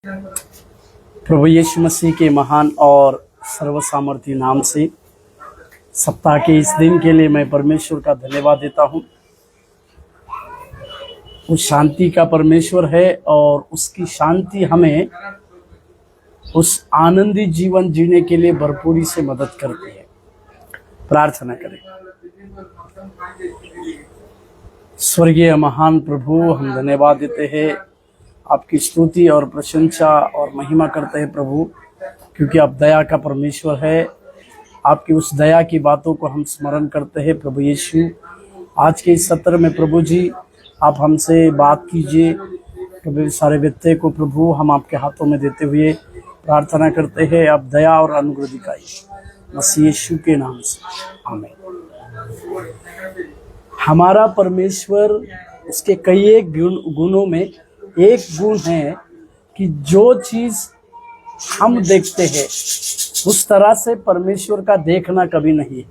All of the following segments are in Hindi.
प्रभु यीशु मसीह के महान और सर्वसामर्थी नाम से सप्ताह के इस दिन के लिए मैं परमेश्वर का धन्यवाद देता हूँ। वो शांति का परमेश्वर है और उसकी शांति हमें उस आनंदी जीवन जीने के लिए भरपूरी से मदद करती है। प्रार्थना करें। स्वर्गीय महान प्रभु, हम धन्यवाद देते हैं, आपकी स्तुति और प्रशंसा और महिमा करते हैं प्रभु, क्योंकि आप दया का परमेश्वर है। आपकी उस दया की बातों को हम स्मरण करते हैं प्रभु यीशु। आज के इस सत्र में प्रभु जी आप हमसे बात कीजिए। प्रभु सारे व्यक्ति को प्रभु हम आपके हाथों में देते हुए प्रार्थना करते हैं, आप दया और अनुग्रह दिखाइए मसीह यीशु के नाम से, आमीन। हमारा परमेश्वर, उसके कई एक गुणों में एक गुण है कि जो चीज हम देखते हैं उस तरह से परमेश्वर का देखना कभी नहीं है।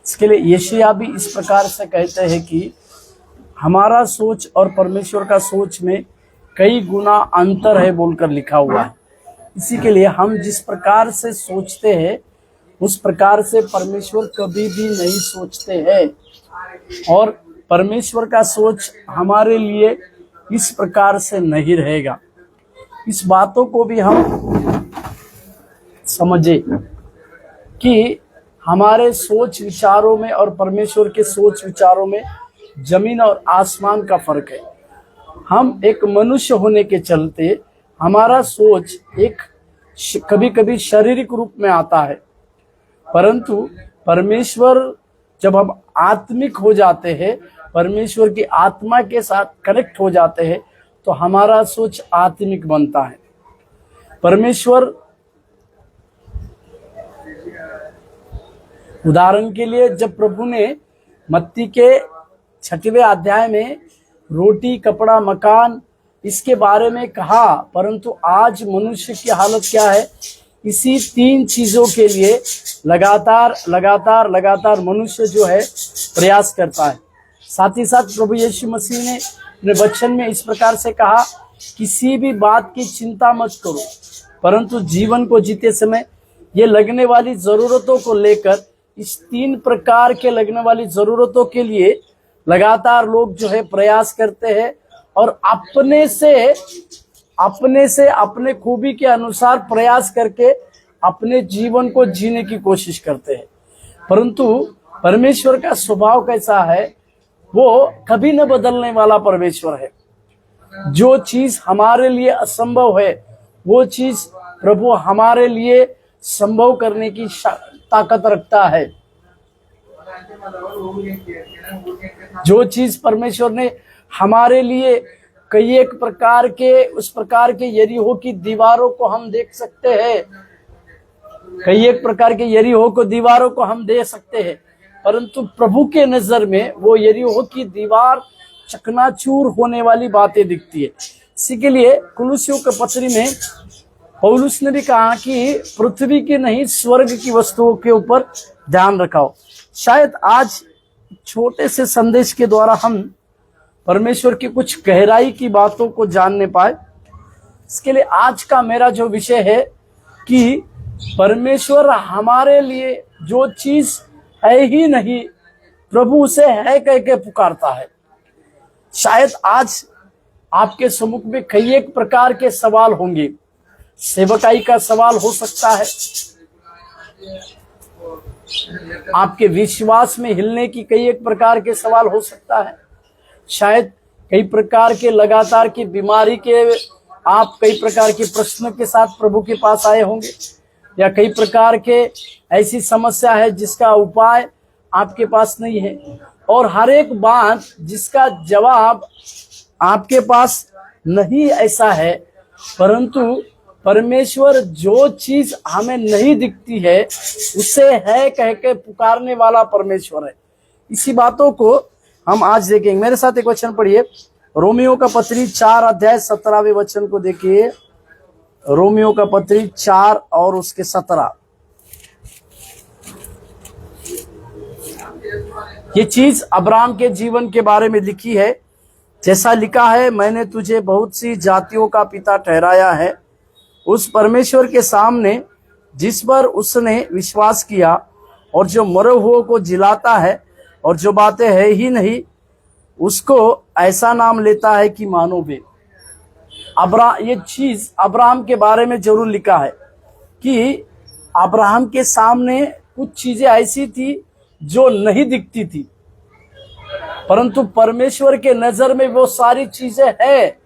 इसके लिए यशायाह भी इस प्रकार से कहते हैं कि हमारा सोच और परमेश्वर का सोच में कई गुना अंतर है बोलकर लिखा हुआ है। इसी के लिए हम जिस प्रकार से सोचते हैं उस प्रकार से परमेश्वर कभी भी नहीं सोचते हैं, और परमेश्वर का सोच हमारे लिए इस प्रकार से नहीं रहेगा। इस बातों को भी हम समझे कि हमारे सोच विचारों में और परमेश्वर के सोच विचारों में जमीन और आसमान का फर्क है। हम एक मनुष्य होने के चलते हमारा सोच एक कभी कभी शारीरिक रूप में आता है, परंतु परमेश्वर जब हम आत्मिक हो जाते हैं, परमेश्वर की आत्मा के साथ कनेक्ट हो जाते हैं, तो हमारा सोच आत्मिक बनता है। परमेश्वर, उदाहरण के लिए, जब प्रभु ने मत्ती के 6वें अध्याय में रोटी, कपड़ा, मकान इसके बारे में कहा, परंतु आज मनुष्य की हालत क्या है? इसी 3 चीजों के लिए लगातार मनुष्य जो है प्रयास करता है। साथ ही साथ प्रभु यीशु मसीह ने अपने वचन में इस प्रकार से कहा, किसी भी बात की चिंता मत करो, परंतु जीवन को जीते समय ये लगने वाली जरूरतों को लेकर, इस 3 प्रकार के लगने वाली जरूरतों के लिए लगातार लोग जो है प्रयास करते हैं और अपने से अपने खूबी के अनुसार प्रयास करके अपने जीवन को जीने की कोशिश करते हैं। परंतु परमेश्वर का स्वभाव कैसा है? वो कभी न बदलने वाला परमेश्वर है। जो चीज हमारे लिए असंभव है वो चीज प्रभु हमारे लिए संभव करने की ताकत रखता है। जो चीज परमेश्वर ने हमारे लिए कई एक प्रकार के, उस प्रकार के यरीहो की दीवारों को हम देख सकते हैं, कई एक प्रकार के यरीहो को दीवारों को हम देख सकते हैं, परंतु प्रभु के नजर में वो यरीहो की दीवार चकनाचूर होने वाली बातें दिखती है। इसी के लिए कुलुस्सियों के पत्री में पौलुस ने भी कहा कि पृथ्वी की नहीं स्वर्ग की वस्तुओं के ऊपर ध्यान रखाओ। शायद आज छोटे से संदेश के द्वारा हम परमेश्वर की कुछ गहराई की बातों को जानने पाए। इसके लिए आज का मेरा जो विषय है कि परमेश्वर हमारे लिए जो चीज है ही नहीं, प्रभु उसे है कह के पुकारता है। शायद आज आपके सम्मुख में कई एक प्रकार के सवाल होंगे। सेवकाई का सवाल हो सकता है, आपके विश्वास में हिलने की कई एक प्रकार के सवाल हो सकता है, शायद कई प्रकार के लगातार की बीमारी के आप कई प्रकार के प्रश्नों के साथ प्रभु के पास आए होंगे, या कई प्रकार के ऐसी समस्या है जिसका उपाय आपके पास नहीं है, और हर एक बात जिसका जवाब आपके पास नहीं ऐसा है। परंतु परमेश्वर जो चीज हमें नहीं दिखती है उसे है कह के पुकारने वाला परमेश्वर है। इसी बातों को हम आज देखेंगे। मेरे साथ एक वचन पढ़िए, रोमियो का पत्री 4 अध्याय 17वें वचन को देखिए। रोमियो का पत्री 4 और उसके 17। ये चीज अब्राहम के जीवन के बारे में लिखी है जैसा लिखा है, मैंने तुझे बहुत सी जातियों का पिता ठहराया है। उस परमेश्वर के सामने जिस पर उसने विश्वास किया और जो मरे हुओं को जिलाता है और जो बातें है ही नहीं उसको ऐसा नाम लेता है कि मानो वे। ये चीज अब्राहम के बारे में जरूर लिखा है कि अब्राहम के सामने कुछ चीजें ऐसी थी जो नहीं दिखती थी, परंतु परमेश्वर के नजर में वो सारी चीजें है।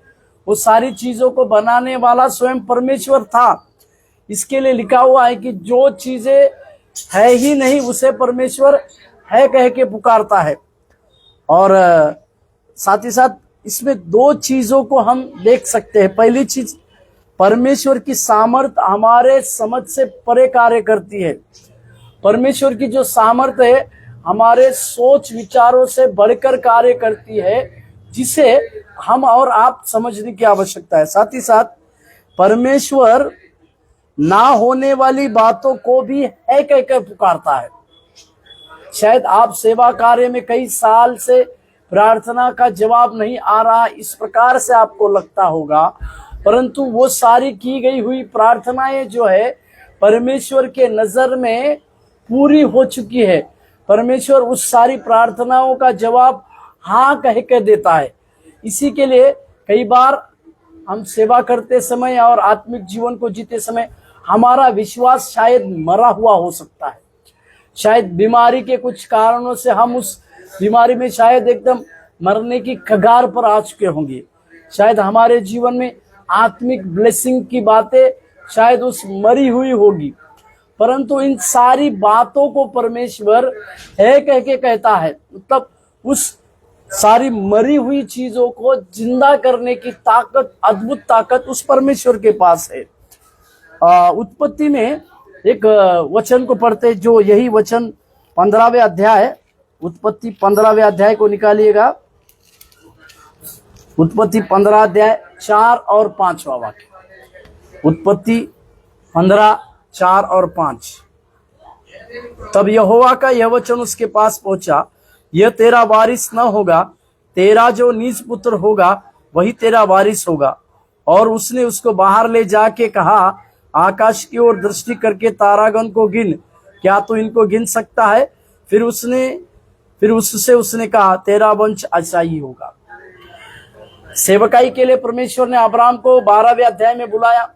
वो सारी चीजों को बनाने वाला स्वयं परमेश्वर था। इसके लिए लिखा हुआ है कि जो चीजें है ही नहीं उसे परमेश्वर है कह के पुकारता है। और साथ ही साथ इसमें दो चीजों को हम देख सकते हैं। पहली चीज, परमेश्वर की सामर्थ हमारे समझ से परे कार्य करती है। परमेश्वर की जो सामर्थ है हमारे सोच विचारों से बढ़कर कार्य करती है, जिसे हम और आप समझने की आवश्यकता है। साथ ही साथ परमेश्वर ना होने वाली बातों को भी है कहकर पुकारता है। शायद आप सेवा कार्य में कई साल से प्रार्थना का जवाब नहीं आ रहा, इस प्रकार से आपको लगता होगा, परंतु वो सारी की गई हुई प्रार्थनाएं जो है परमेश्वर के नजर में पूरी हो चुकी है। परमेश्वर उस सारी प्रार्थनाओं का जवाब हाँ कह के देता है। इसी के लिए कई बार हम सेवा करते समय और आत्मिक जीवन को जीते समय हमारा विश्वास शायद मरा हुआ हो सकता है। शायद बीमारी के कुछ कारणों से हम उस बीमारी में शायद एकदम मरने की कगार पर आ चुके होंगे। शायद हमारे जीवन में आत्मिक ब्लेसिंग की बातें शायद उस मरी हुई होगी, परंतु इन सारी बातों को परमेश्वर है कह के कहता है। मतलब उस सारी मरी हुई चीजों को जिंदा करने की ताकत, अद्भुत ताकत उस परमेश्वर के पास है। उत्पत्ति में एक वचन को पढ़ते, जो यही वचन 15वें अध्याय, उत्पत्ति 15वें अध्याय को निकालिएगा। उत्पत्ति 15 अध्याय 4 और 5वां वाक्य। उत्पत्ति 15 4 और 5। तब यहोवा का यह वचन उसके पास पहुंचा, यह तेरा वारिस न होगा, तेरा जो निज पुत्र होगा वही तेरा वारिस होगा। और उसने उसको बाहर ले जाके कहा, आकाश की ओर दृष्टि करके तारागण को गिन, क्या तू इनको गिन सकता है? फिर उससे उसने कहा, तेरा वंश ऐसा ही होगा। सेवकाई के लिए परमेश्वर ने अब्राहम को 12वें अध्याय में बुलाया।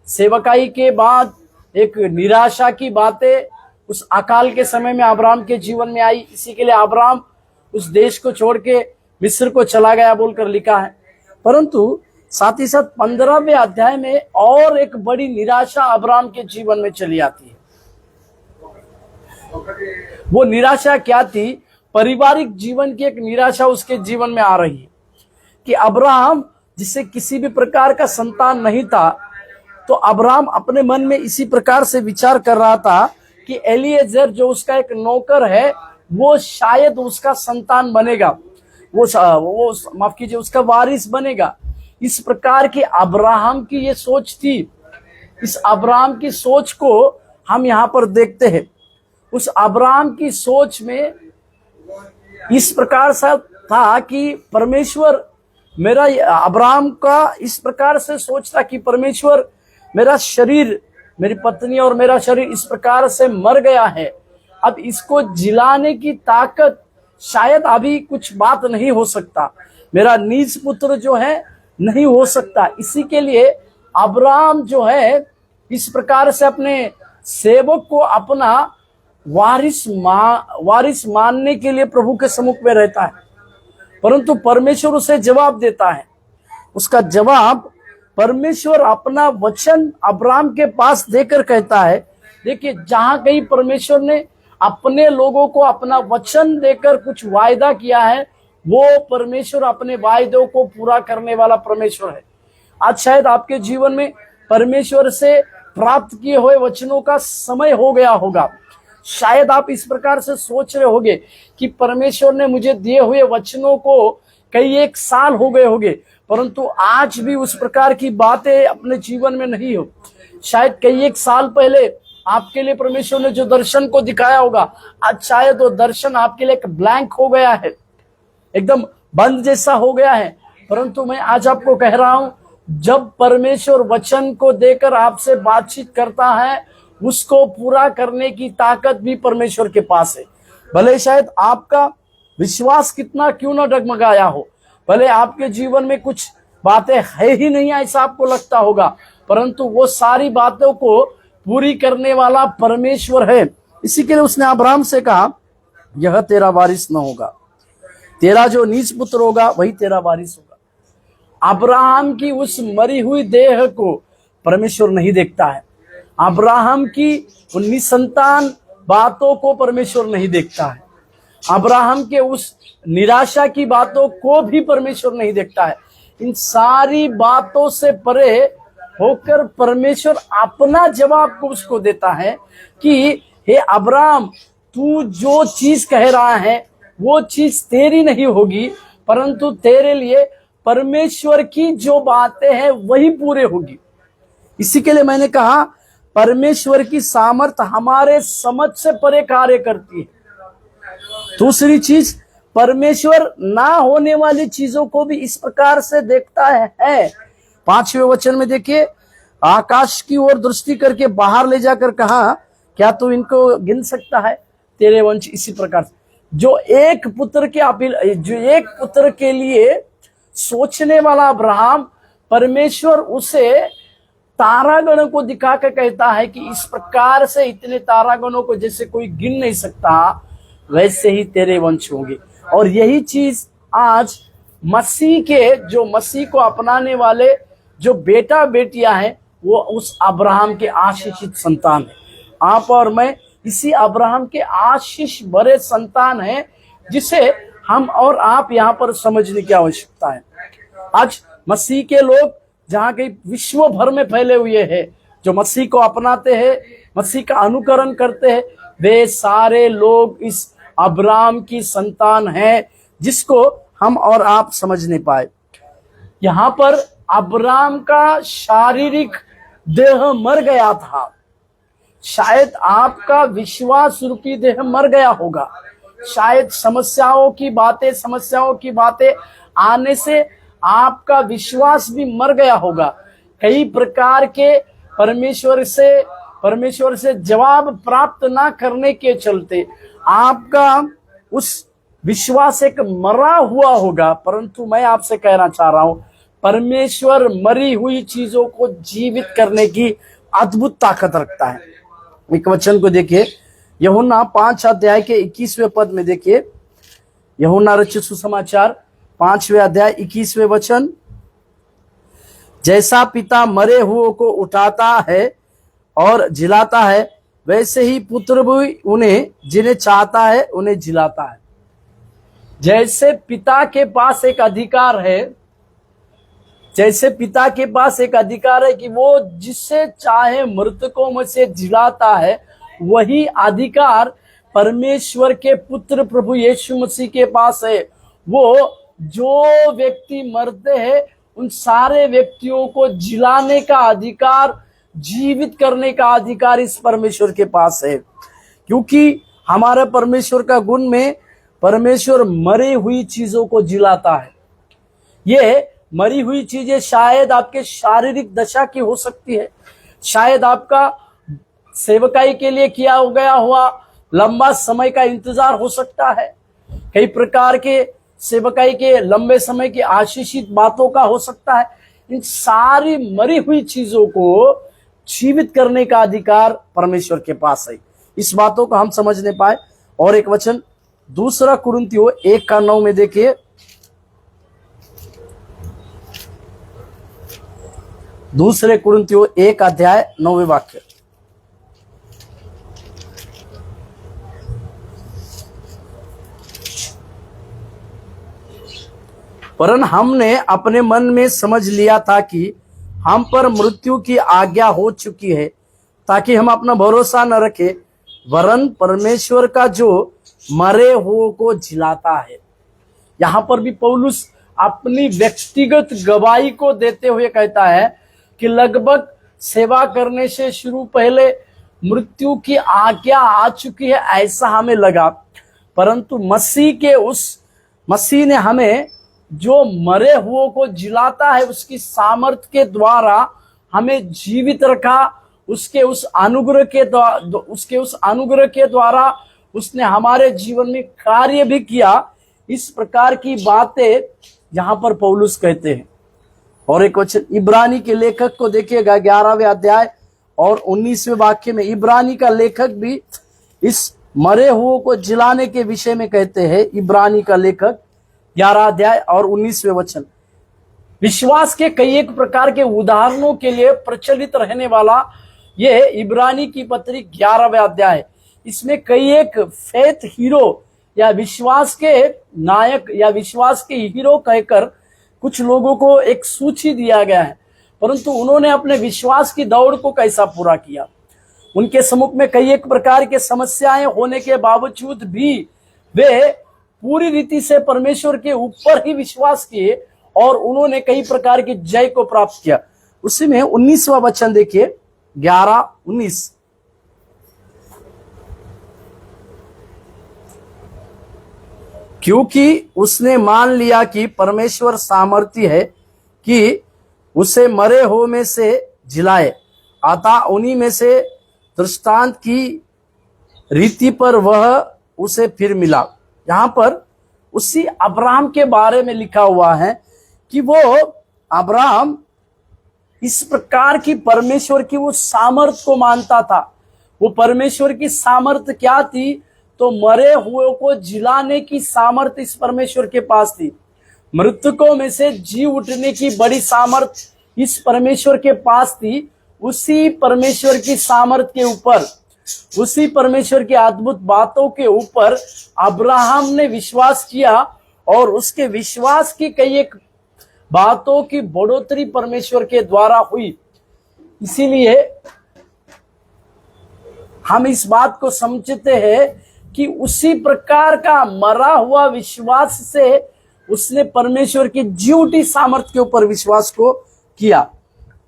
सेवकाई के बाद एक निराशा की बातें उस अकाल के समय में अब्राहम के जीवन में आई। इसी के लिए अब्राहम उस देश को छोड़ के मिस्र को चला गया बोलकर लिखा है। परंतु साथ ही साथ 15वें अध्याय में और एक बड़ी निराशा अब्राहम के जीवन में चली आती है। वो निराशा क्या थी? पारिवारिक जीवन की एक निराशा उसके जीवन में आ रही है कि अब्राहम, जिसे किसी भी प्रकार का संतान नहीं था, तो अब्राहम अपने मन में इसी प्रकार से विचार कर रहा था कि एलिएजर जो उसका एक नौकर है वो शायद उसका संतान बनेगा, वो माफ कीजिए उसका वारिस बनेगा। इस प्रकार की अब्राहम की ये सोच थी। इस अब्राहम की सोच को हम यहाँ पर देखते हैं। उस अब्राहम की सोच में इस प्रकार से था कि परमेश्वर मेरा, अब्राहम का इस प्रकार से सोच था कि परमेश्वर, मेरा शरीर, मेरी पत्नी और मेरा शरीर इस प्रकार से मर गया है, अब इसको जिलाने की ताकत शायद अभी कुछ बात नहीं हो सकता, मेरा निज पुत्र जो है नहीं हो सकता। इसी के लिए अब्राहम जो है इस प्रकार से अपने सेवक को अपना वारिस मानने के लिए प्रभु के सम्मुख में रहता है। परंतु परमेश्वर उसे जवाब देता है। उसका जवाब परमेश्वर अपना वचन अब्राहम के पास देकर कहता है। देखिए, जहां कहीं परमेश्वर ने अपने लोगों को अपना वचन देकर कुछ वायदा किया है, वो परमेश्वर अपने वायदों को पूरा करने वाला परमेश्वर है। आज शायद आपके जीवन में परमेश्वर से प्राप्त किए हुए वचनों का समय हो गया होगा। शायद आप इस प्रकार से सोच रहे होंगे कि परमेश्वर ने मुझे दिए हुए वचनों को कई एक साल हो गए होंगे, परंतु आज भी उस प्रकार की बातें अपने जीवन में नहीं हो। शायद कई एक साल पहले आपके लिए परमेश्वर ने जो दर्शन को दिखाया होगा, आज शायद वो दर्शन आपके लिए एक ब्लैंक हो गया है, एकदम बंद जैसा हो गया है। परंतु मैं आज आपको कह रहा हूं, जब परमेश्वर वचन को देकर आपसे बातचीत करता है, उसको पूरा करने की ताकत भी परमेश्वर के पास है। भले शायद आपका विश्वास कितना क्यों ना डगमगाया हो, भले आपके जीवन में कुछ बातें है ही नहीं ऐसा आपको लगता होगा, परंतु वो सारी बातों को पूरी करने वाला परमेश्वर है। इसी के लिए उसने अब्राहम से कहा, यह तेरा वारिस न होगा, तेरा जो नीच पुत्र होगा वही तेरा वारिस होगा। अब्राहम की उस मरी हुई देह को परमेश्वर नहीं देखता है। अब्राहम की उन निसंतान बातों को परमेश्वर नहीं देखता है। अब्राहम के उस निराशा की बातों को भी परमेश्वर नहीं देखता है। इन सारी बातों से परे होकर परमेश्वर अपना जवाब को उसको देता है कि हे अब्राहम, तू जो चीज कह रहा है वो चीज तेरी नहीं होगी, परंतु तेरे लिए परमेश्वर की जो बातें हैं वही पूरे होगी। इसी के लिए मैंने कहा, परमेश्वर की सामर्थ हमारे समझ से परे कार्य करती है। दूसरी चीज, परमेश्वर ना होने वाली चीजों को भी इस प्रकार से देखता है। 5वें वचन में देखिए, आकाश की ओर दृष्टि करके बाहर ले जाकर कहा, क्या तू इनको गिन सकता है? तेरे वंश इसी प्रकार से। जो एक पुत्र के लिए सोचने वाला अब्राहम, परमेश्वर उसे तारागणों को दिखा कर कहता है कि इस प्रकार से इतने तारागणों को जैसे कोई गिन नहीं सकता, वैसे ही तेरे वंश होंगे। और यही चीज आज मसीह को अपनाने वाले जो बेटा बेटियां हैं, वो उस अब्राहम के आशीषित संतान है। आप और मैं इसी अब्राहम के आशीष भरे संतान हैं, जिसे हम और आप यहाँ पर समझने की आवश्यकता है। आज मसीह के लोग जहाँ कहीं विश्व भर में फैले हुए हैं, जो मसीह को अपनाते हैं, मसीह का अनुकरण करते हैं, वे सारे लोग इस अब्राहम की संतान हैं, जिसको हम और आप समझ नहीं पाए। यहाँ पर अब्राहम का शारीरिक देह मर गया था। शायद आपका विश्वास रूपी देह मर गया होगा। शायद समस्याओं की बातें आने से आपका विश्वास भी मर गया होगा। कई प्रकार के परमेश्वर से जवाब प्राप्त ना करने के चलते आपका उस विश्वास एक मरा हुआ होगा। परंतु मैं आपसे कहना चाह रहा हूं, परमेश्वर मरी हुई चीजों को जीवित करने की अद्भुत ताकत रखता है। एक वचन को देखिए, यूहन्ना 5 अध्याय के 21वें पद में देखिए, यूहन्ना रचित सुसमाचार 5वें अध्याय 21वें वचन, जैसा पिता मरे हुओं को उठाता है और जिलाता है, वैसे ही पुत्र भी उन्हें जिन्हें चाहता है उन्हें जिलाता है। जैसे पिता के पास एक अधिकार है, कि वो जिससे चाहे मृतकों में से जिलाता है, वही अधिकार परमेश्वर के पुत्र प्रभु यीशु मसीह के पास है। वो जो व्यक्ति मरते हैं, उन सारे व्यक्तियों को जिलाने का अधिकार, जीवित करने का अधिकार इस परमेश्वर के पास है। क्योंकि हमारे परमेश्वर का गुण में परमेश्वर मरी हुई चीजों को जिलाता है। ये मरी हुई चीजें शायद आपके शारीरिक दशा की हो सकती है, शायद आपका सेवकाई के लिए किया गया हुआ लंबा समय का इंतजार हो सकता है, कई प्रकार के सेवकाई के लंबे समय की आशीषित बातों का हो सकता है। इन सारी मरी हुई चीजों को जीवित करने का अधिकार परमेश्वर के पास है। इस बातों को हम समझने पाए। और एक वचन 2 कुरिन्थियों 1:9 में देखिए, 2 कुरिन्थियों 1 अध्याय 9वें वाक्य, परन हमने अपने मन में समझ लिया था कि हम पर मृत्यु की आज्ञा हो चुकी है, ताकि हम अपना भरोसा न रखें, वरन परमेश्वर का जो मरे हुओं को जिलाता है। यहाँ पर भी पौलुस अपनी व्यक्तिगत गवाही को देते हुए कहता है कि लगभग सेवा करने से शुरू पहले मृत्यु की आज्ञा आ चुकी है, ऐसा हमें लगा, परंतु मसीह ने हमें जो मरे हुओं को जिलाता है, उसकी सामर्थ्य के द्वारा हमें जीवित रखा, उसके उस अनुग्रह के द्वारा उसने हमारे जीवन में कार्य भी किया। इस प्रकार की बातें यहां पर पौलुस कहते हैं। और एक वचन इब्रानी के लेखक को देखिएगा 11वें अध्याय और 19वें वाक्य में इब्रानी का लेखक भी इस मरे हुओं को जिलाने के विषय में कहते हैं। इब्रानी का लेखक 11 अध्याय और 19वें वचन, विश्वास के कई एक प्रकार के उदाहरणों के लिए प्रचलित रहने वाला यह इब्रानी की पत्री 11वें अध्याय। इसमें कई एक फेथ हीरो या विश्वास के नायक या विश्वास के हीरो कहकर कुछ लोगों को एक सूची दिया गया है, परंतु उन्होंने अपने विश्वास की दौड़ को कैसा पूरा किया। उनके सम्मुख में कई एक प्रकार के समस्याएं होने के बावजूद भी वे पूरी रीति से परमेश्वर के ऊपर ही विश्वास किए और उन्होंने कई प्रकार की जय को प्राप्त किया। उसी में 19वां वचन देखिए 11-19, क्योंकि उसने मान लिया कि परमेश्वर सामर्थी है कि उसे मरे हुए में से जिलाए, अतः उन्हीं में से दृष्टांत की रीति पर वह उसे फिर मिला। यहां पर उसी अब्राहम के बारे में लिखा हुआ है कि वो अब्राहम इस प्रकार की परमेश्वर की वो सामर्थ को मानता था। वो परमेश्वर की सामर्थ क्या थी? तो मरे हुए को जिलाने की सामर्थ इस परमेश्वर के पास थी। मृतकों में से जी उठने की बड़ी सामर्थ इस परमेश्वर के पास थी। उसी परमेश्वर की सामर्थ के ऊपर, उसी परमेश्वर की अद्भुत बातों के ऊपर अब्राहम ने विश्वास किया और उसके विश्वास की कई एक बातों की बढ़ोतरी परमेश्वर के द्वारा हुई। इसीलिए हम इस बात को समझते हैं कि उसी प्रकार का मरा हुआ विश्वास से उसने परमेश्वर की जी उठी सामर्थ के ऊपर विश्वास को किया।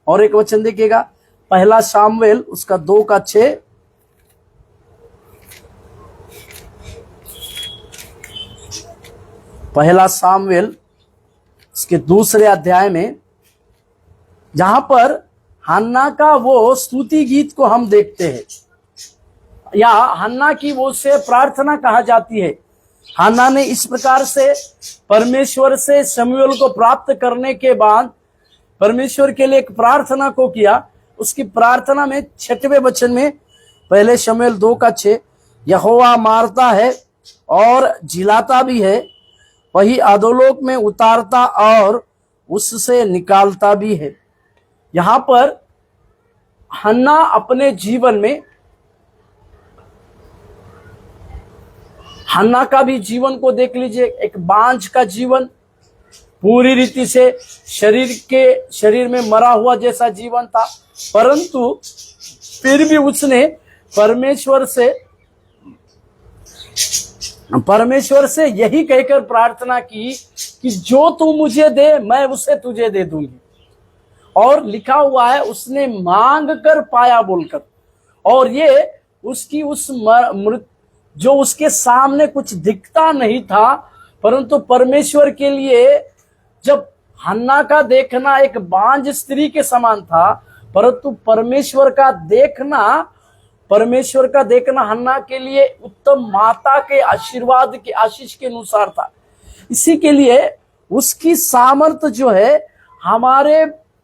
और एक वचन देखिएगा, पहला शामुएल उसका 2:6, पहला शामुएल उसके 2 अध्याय में, जहां पर हन्ना का वो स्तुति गीत को हम देखते हैं, या हन्ना की वो से प्रार्थना कहा जाती है। हन्ना ने इस प्रकार से परमेश्वर से शमूएल को प्राप्त करने के बाद परमेश्वर के लिए एक प्रार्थना को किया। उसकी प्रार्थना में 6वें वचन में, पहले शमूएल 2:6, यहोवा मारता है और जिलाता भी है, वही अधोलोक में उतारता और उससे निकालता भी है। यहां पर हन्ना अपने जीवन में, हन्ना का भी जीवन को देख लीजिए, एक बांझ का जीवन, पूरी रीति से शरीर में मरा हुआ जैसा जीवन था, परंतु फिर भी उसने परमेश्वर से यही कहकर प्रार्थना की कि जो तू मुझे दे मैं उसे तुझे दे दूंगी। और लिखा हुआ है उसने मांग कर पाया बोलकर। और ये उसकी उस जो उसके सामने कुछ दिखता नहीं था, परंतु परमेश्वर के लिए, जब हन्ना का देखना एक बांझ स्त्री के समान था, परंतु परमेश्वर का देखना हन्ना के लिए उत्तम माता के आशीर्वाद के आशीष के अनुसार था। इसी के लिए उसकी सामर्थ जो है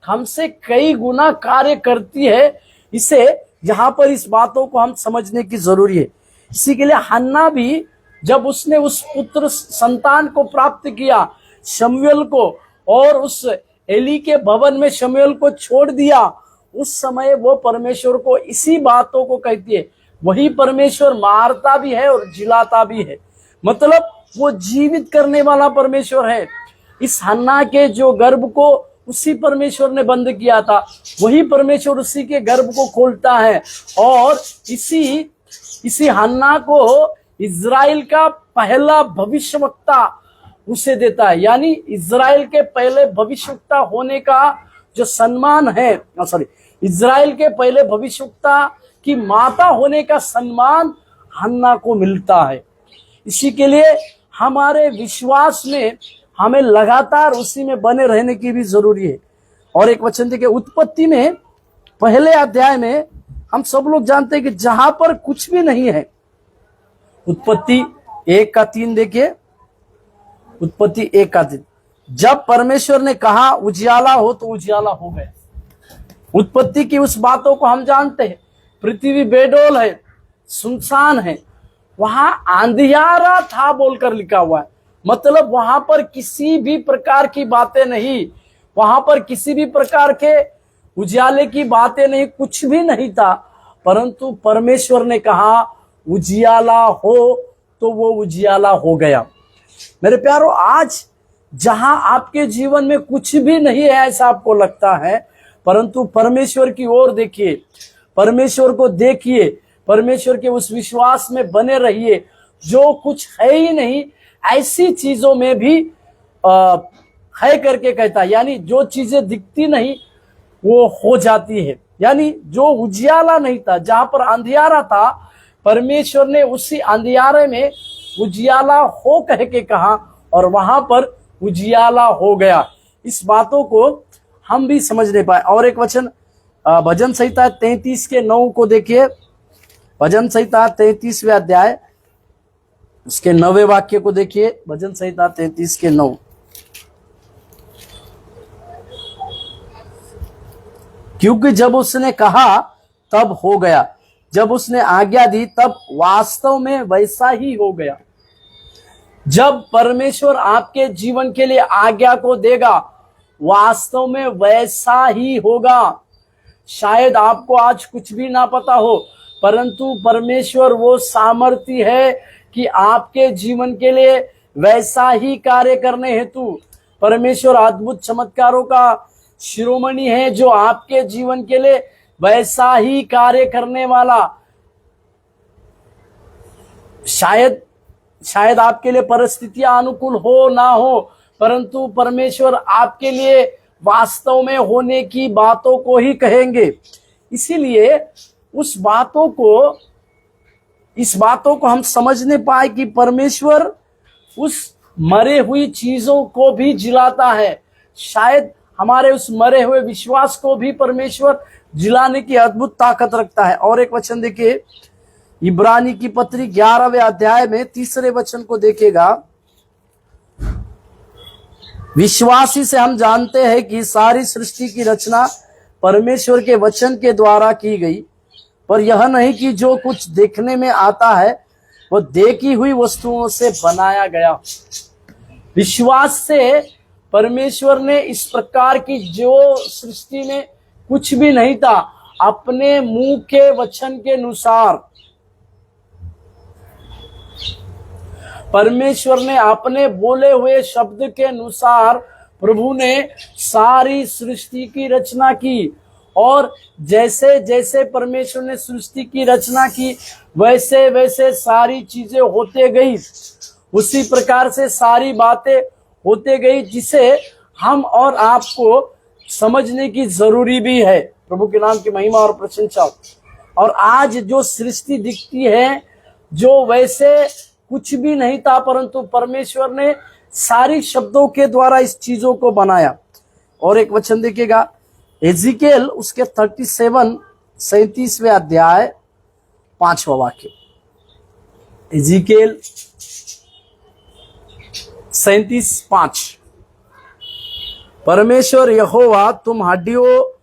हमसे कई गुना कार्य करती है। इसे यहाँ पर इस बातों को हम समझने की जरूरी है। इसी के लिए हन्ना भी जब उसने उस पुत्र संतान को प्राप्त किया शमूएल को, और उस एली के भवन में शमूएल को छोड़ दिया, उस समय वो परमेश्वर को इसी बातों को कहती है। वही परमेश्वर मारता भी है और जिलाता भी है, मतलब वो जीवित करने वाला परमेश्वर है। इस हन्ना के जो गर्भ को उसी परमेश्वर ने बंद किया था, वही परमेश्वर उसी के गर्भ को खोलता है और इसी हन्ना को इज़राइल का पहला भविष्यवक्ता उसे देता है। यानी इज़राइल के पहले भविष्यवक्ता होने का जो सम्मान है, इज़राइल के पहले भविष्यवक्ता की माता होने का सम्मान हन्ना को मिलता है। इसी के लिए हमारे विश्वास में हमें लगातार उसी में बने रहने की भी जरूरी है। और एक वचन देखिए, उत्पत्ति में पहले अध्याय में हम सब लोग जानते हैं कि जहां पर कुछ भी नहीं है, उत्पत्ति 1:3 देखिए, उत्पत्ति 1:3, जब परमेश्वर ने कहा उजियाला हो तो उजियाला हो गया। उत्पत्ति की उस बातों को हम जानते हैं, पृथ्वी बेडोल है, सुनसान है, वहां अंधियारा था बोलकर लिखा हुआ है। मतलब वहां पर किसी भी प्रकार की बातें नहीं, वहां पर किसी भी प्रकार के उजियाले की बातें नहीं, कुछ भी नहीं था। परंतु परमेश्वर ने कहा उजियाला हो तो वो उजियाला हो गया। मेरे प्यारो, आज जहां आपके जीवन में कुछ भी नहीं है ऐसा आपको लगता है, परंतु परमेश्वर की ओर देखिए, परमेश्वर को देखिए, परमेश्वर के उस विश्वास में बने रहिए। जो कुछ है ही नहीं ऐसी चीजों में भी है करके कहता है, यानी जो चीजें दिखती नहीं वो हो जाती है। यानी जो उजियाला नहीं था, जहां पर अंधियारा था, परमेश्वर ने उसी अंधियारे में उजियाला हो कह के कहा और वहां पर उजियाला हो गया। इस बातों को हम भी समझ नहीं पाए। और एक वचन भजन संहिता 33:9 को देखिए, भजन संहिता 33वें अध्याय उसके 9वें वाक्य को देखिए, भजन संहिता 33:9। क्योंकि जब उसने कहा तब हो गया, जब उसने आज्ञा दी तब वास्तव में वैसा ही हो गया। जब परमेश्वर आपके जीवन के लिए आज्ञा को देगा वास्तव में वैसा ही होगा। शायद आपको आज कुछ भी ना पता हो, परंतु परमेश्वर वो सामर्थ्य है कि आपके जीवन के लिए वैसा ही कार्य करने हेतु परमेश्वर अद्भुत चमत्कारों का शिरोमणि है, जो आपके जीवन के लिए वैसा ही कार्य करने वाला। शायद आपके लिए परिस्थितियां अनुकूल हो ना हो, परंतु परमेश्वर आपके लिए वास्तव में होने की बातों को ही कहेंगे। इसीलिए इस बातों को हम समझने पाए कि परमेश्वर उस मरे हुई चीजों को भी जिलाता है। शायद हमारे उस मरे हुए विश्वास को भी परमेश्वर जिलाने की अद्भुत ताकत रखता है। और एक वचन देखिए, इब्रानी की पत्री 11वें अध्याय में 3 वचन को देखिएगा। विश्वासी से हम जानते हैं कि सारी सृष्टि की रचना परमेश्वर के वचन के द्वारा की गई, पर यह नहीं कि जो कुछ देखने में आता है वो देखी हुई वस्तुओं से बनाया गया। विश्वास से परमेश्वर ने इस प्रकार की जो सृष्टि में कुछ भी नहीं था, अपने मुंह के वचन के अनुसार परमेश्वर ने अपने बोले हुए शब्द के अनुसार प्रभु ने सारी सृष्टि की रचना की। और जैसे जैसे परमेश्वर ने सृष्टि की रचना की वैसे वैसे सारी चीजें होते गई, उसी प्रकार से सारी बातें होते गई, जिसे हम और आपको समझने की जरूरी भी है। प्रभु के नाम की महिमा और प्रशंसा। और आज जो सृष्टि दिखती है, जो वैसे कुछ भी नहीं था, परंतु परमेश्वर ने सारी शब्दों के द्वारा इस चीजों को बनाया। और एक वचन देखिएगा, एजिकेल उसके 37वें अध्याय 5वां वाक्य, एजिकेल 37:5। परमेश्वर यहोवा तुम हड्डियों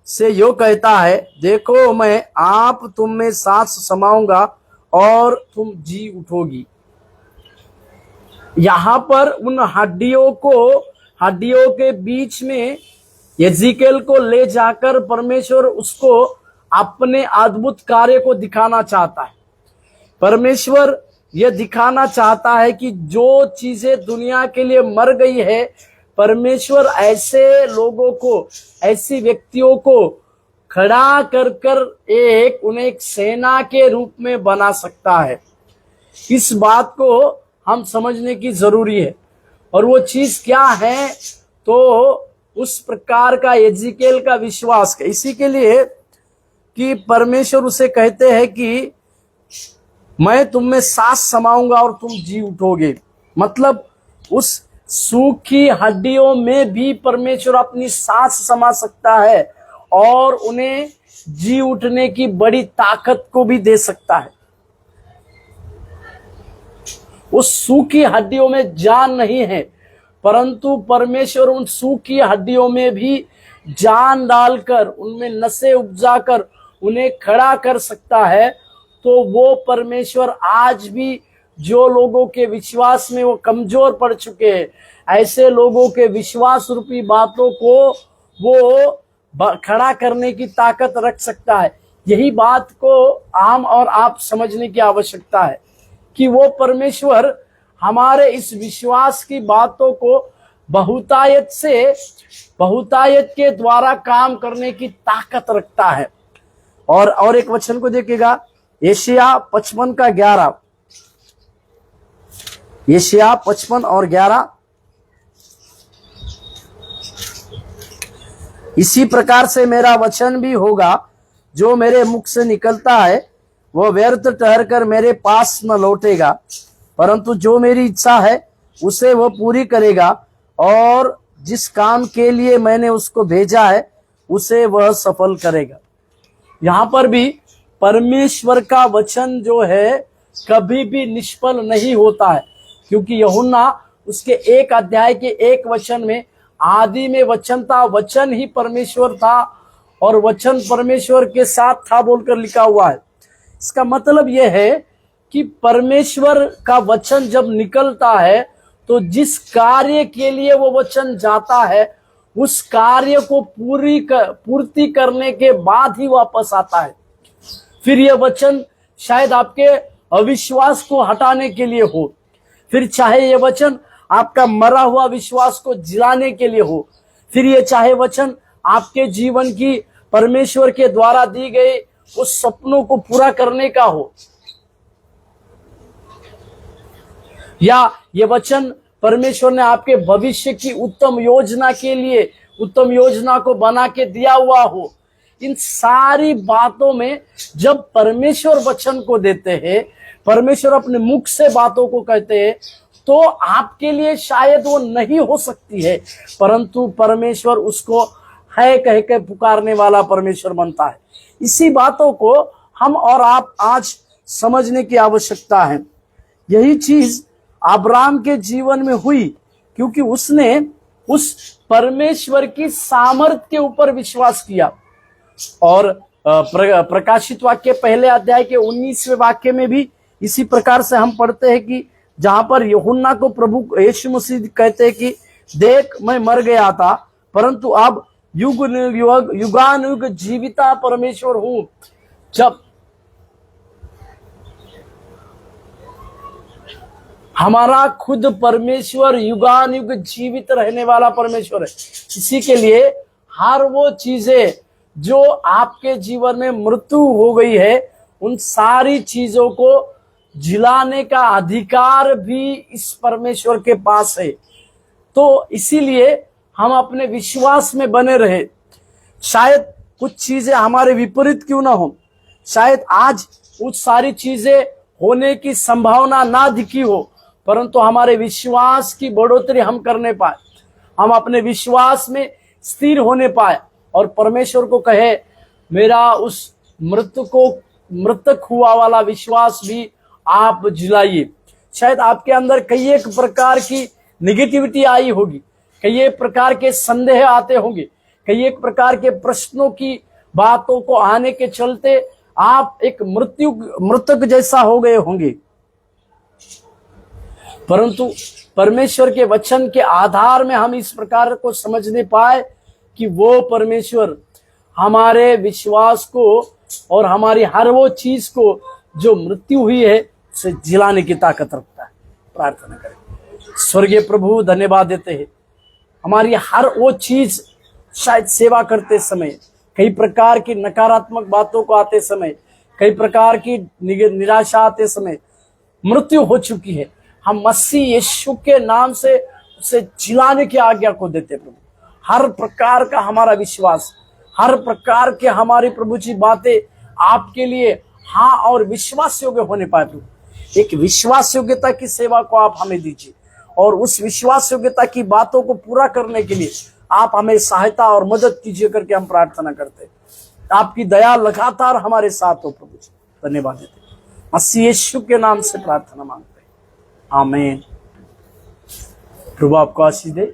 से यो कहता है, देखो मैं आप तुम में सांस समाऊंगा और तुम जी उठोगी। यहां पर उन हड्डियों के बीच में एजिकेल को ले जाकर परमेश्वर उसको अपने अद्भुत कार्य को दिखाना चाहता है। परमेश्वर यह दिखाना चाहता है कि जो चीजें दुनिया के लिए मर गई है, परमेश्वर ऐसे लोगों को, ऐसी व्यक्तियों को खड़ा कर उन्हें एक सेना के रूप में बना सकता है। इस बात को हम समझने की जरूरी है। और वो चीज क्या है? तो उस प्रकार का एजिकेल का विश्वास है। इसी के लिए कि परमेश्वर उसे कहते हैं कि मैं तुम में सांस समाऊंगा और तुम जी उठोगे। मतलब उस सूखी हड्डियों में भी परमेश्वर अपनी सांस समा सकता है और उन्हें जी उठने की बड़ी ताकत को भी दे सकता है। उस सूखी हड्डियों में जान नहीं है, परंतु परमेश्वर उन सूखी हड्डियों में भी जान डालकर, उनमें नसें उपजाकर उन्हें खड़ा कर सकता है। तो वो परमेश्वर आज भी जो लोगों के विश्वास में वो कमजोर पड़ चुके हैं, ऐसे लोगों के विश्वास रूपी बातों को वो खड़ा करने की ताकत रख सकता है। यही बात को हम और आप समझने की आवश्यकता है कि वो परमेश्वर हमारे इस विश्वास की बातों को बहुतायत के द्वारा काम करने की ताकत रखता है। और एक वचन को देखिएगा, यशायाह 55 का 11, यशायाह 55 और 11, इसी प्रकार से मेरा वचन भी होगा जो मेरे मुख से निकलता है, वह व्यर्थ ठहरकर मेरे पास न लौटेगा, परंतु जो मेरी इच्छा है उसे वह पूरी करेगा, और जिस काम के लिए मैंने उसको भेजा है उसे वह सफल करेगा। यहाँ पर भी परमेश्वर का वचन जो है कभी भी निष्फल नहीं होता है, क्योंकि यूहन्ना उसके 1 अध्याय के 1 वचन में, आदि में वचन था, वचन ही परमेश्वर था और वचन परमेश्वर के साथ था बोलकर लिखा हुआ है। इसका मतलब यह है कि परमेश्वर का वचन जब निकलता है तो जिस कार्य के लिए वो वचन जाता है उस कार्य को पूर्ति करने के बाद ही वापस आता है। फिर यह वचन शायद आपके अविश्वास को हटाने के लिए हो, फिर चाहे यह वचन आपका मरा हुआ विश्वास को जिलाने के लिए हो, फिर ये चाहे वचन आपके जीवन की परमेश्वर के द्वारा दी गई उस सपनों को पूरा करने का हो, या ये वचन परमेश्वर ने आपके भविष्य की उत्तम योजना के लिए उत्तम योजना को बना के दिया हुआ हो। इन सारी बातों में जब परमेश्वर वचन को देते हैं, परमेश्वर अपने मुख से बातों को कहते हैं, तो आपके लिए शायद वो नहीं हो सकती है, परंतु परमेश्वर उसको है कह के पुकारने वाला परमेश्वर बनता है। इसी बातों को हम और आप आज समझने की आवश्यकता है। यही चीज अब्राहम के जीवन में हुई, क्योंकि उसने उस परमेश्वर की सामर्थ के ऊपर विश्वास किया। और प्रकाशित वाक्य 1 अध्याय के 19वें वाक्य में भी इसी प्रकार से हम पढ़ते हैं कि जहां पर यूहन्ना को प्रभु यीशु मसीह कहते हैं कि देख मैं मर गया था, परंतु अब युगानुयुग जीविता परमेश्वर हूं। जब हमारा खुद परमेश्वर युगानुयुग जीवित रहने वाला परमेश्वर है, इसी के लिए हर वो चीजें जो आपके जीवन में मृत्यु हो गई है उन सारी चीजों को जिलाने का अधिकार भी इस परमेश्वर के पास है। तो इसीलिए हम अपने विश्वास में बने रहे। शायद कुछ चीजें हमारे विपरीत क्यों ना हो, शायद आज उस सारी चीजें होने की संभावना ना दिखी हो, परंतु हमारे विश्वास की बढ़ोतरी हम करने पाए, हम अपने विश्वास में स्थिर होने पाए और परमेश्वर को कहे मेरा उस मृतक हुआ वाला विश्वास भी आप जिलाइए। शायद आपके अंदर कई एक प्रकार की निगेटिविटी आई होगी, कई एक प्रकार के संदेह आते होंगे, कई एक प्रकार के प्रश्नों की बातों को आने के चलते आप एक मृतक जैसा हो गए होंगे, परंतु परमेश्वर के वचन के आधार में हम इस प्रकार को समझने पाए कि वो परमेश्वर हमारे विश्वास को और हमारी हर वो चीज को जो मृत्यु हुई है उसे जिलाने की ताकत रखता है। प्रार्थना करें। स्वर्गीय प्रभु धन्यवाद देते हैं, हमारी हर वो चीज शायद सेवा करते समय कई प्रकार की नकारात्मक बातों को आते समय, कई प्रकार की निराशा आते समय मृत्यु हो चुकी है, हम मसीह यीशु के नाम से उसे जिलाने की आज्ञा को देते प्रभु। हर प्रकार का हमारा विश्वास, हर प्रकार के हमारी प्रभु जी बातें आपके लिए हाँ और विश्वास योग्य होने पाए प्रभु। एक विश्वास योग्यता की सेवा को आप हमें दीजिए और उस विश्वास योग्यता की बातों को पूरा करने के लिए आप हमें सहायता और मदद कीजिए करके हम प्रार्थना करते हैं। आपकी दया लगातार हमारे साथ हो प्रभु जी, धन्यवाद देते हैं। मसीह यीशु के नाम से प्रार्थना मांगते हैं, आमीन। प्रभु आपको आशीष दे।